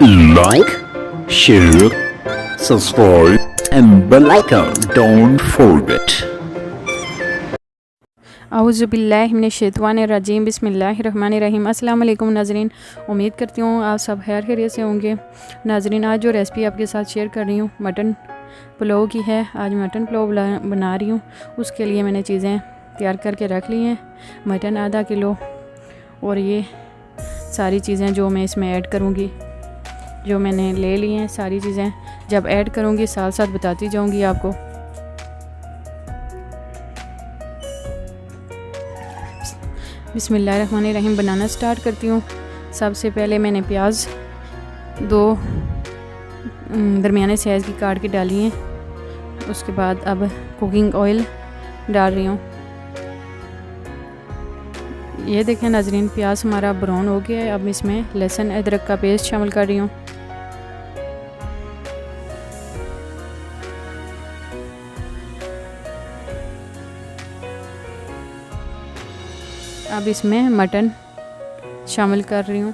like, share, subscribe and bell icon. Don't forget. औज़ुबिल्लाहिमिनश्शैतानिर्रजीम बिस्मिल्लाहिर्रहमानिर्रहीम। अस्सलाम वालेकुम नाज़रीन, उम्मीद करती हूँ आप सब खैरियत से होंगे। नाज़रीन, आज जो रेसिपी आपके साथ शेयर कर रही हूँ मटन पुलाव की है। आज मटन पुलाव बना रही हूँ। उसके लिए मैंने चीज़ें तैयार करके रख ली हैं। मटन आधा किलो और ये सारी चीज़ें जो मैं इसमें ऐड करूँगी, जो मैंने ले ली हैं सारी चीज़ें, जब ऐड करूँगी साथ साथ बताती जाऊँगी आपको। बिस्मिल्लाहिर्रहमानिर्रहीम बनाना स्टार्ट करती हूँ। सबसे पहले मैंने प्याज दो दरमियाने साइज़ की काट के डाली हैं। उसके बाद अब कुकिंग ऑयल डाल रही हूँ। ये देखें नाज़रीन, प्याज हमारा ब्राउन हो गया है। अब इसमें लहसुन अदरक का पेस्ट शामिल कर रही हूँ। अब इसमें मटन शामिल कर रही हूँ।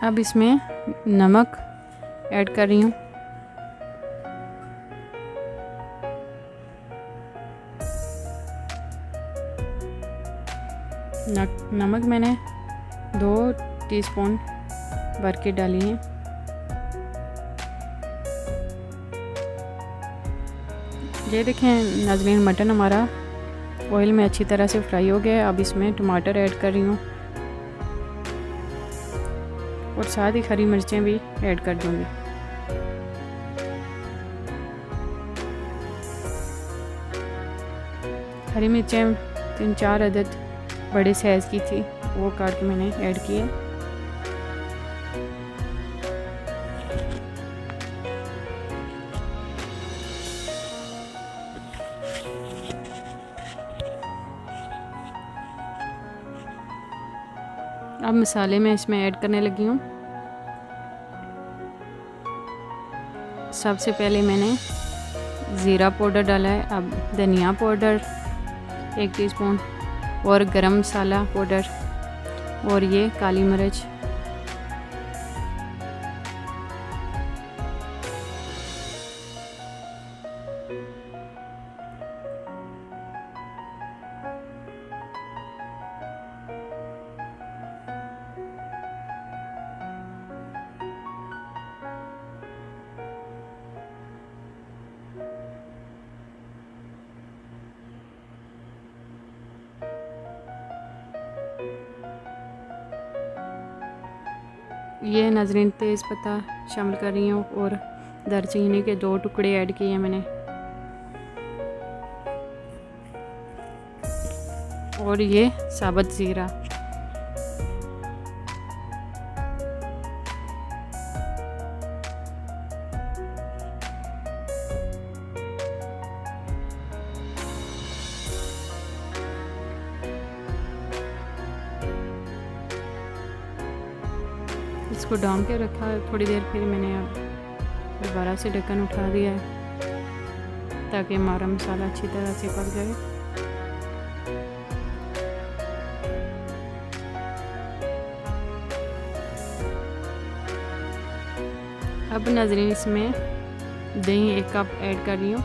अब इसमें नमक ऐड कर रही हूँ। नमक मैंने 2 टीस्पून भर के डाली हैं। ये देखें नाज़रीन, मटन हमारा ऑयल में अच्छी तरह से फ्राई हो गया है। अब इसमें टमाटर ऐड कर रही हूँ और साथ ही हरी मिर्चें भी ऐड कर दूँगी। हरी मिर्चें 3-4 अदद बड़े साइज़ की थी, वो काट के मैंने ऐड किए। अब मसाले मैं इसमें ऐड करने लगी हूँ। सबसे पहले मैंने ज़ीरा पाउडर डाला है। अब धनिया पाउडर 1 टीस्पून और गरम मसाला पाउडर और ये काली मिर्च। ये नाज़रीन तेज़ पत्ता शामिल कर रही हूँ और दालचीनी के 2 टुकड़े ऐड किए हैं मैंने। और ये साबुत ज़ीरा। इसको डाम के रखा है थोड़ी देर, फिर मैंने अब दोबारा से ढक्कन उठा दिया है ताकि हमारा मसाला अच्छी तरह से पक जाए। अब नाज़रीन इसमें दही 1 कप ऐड कर रही हूँ।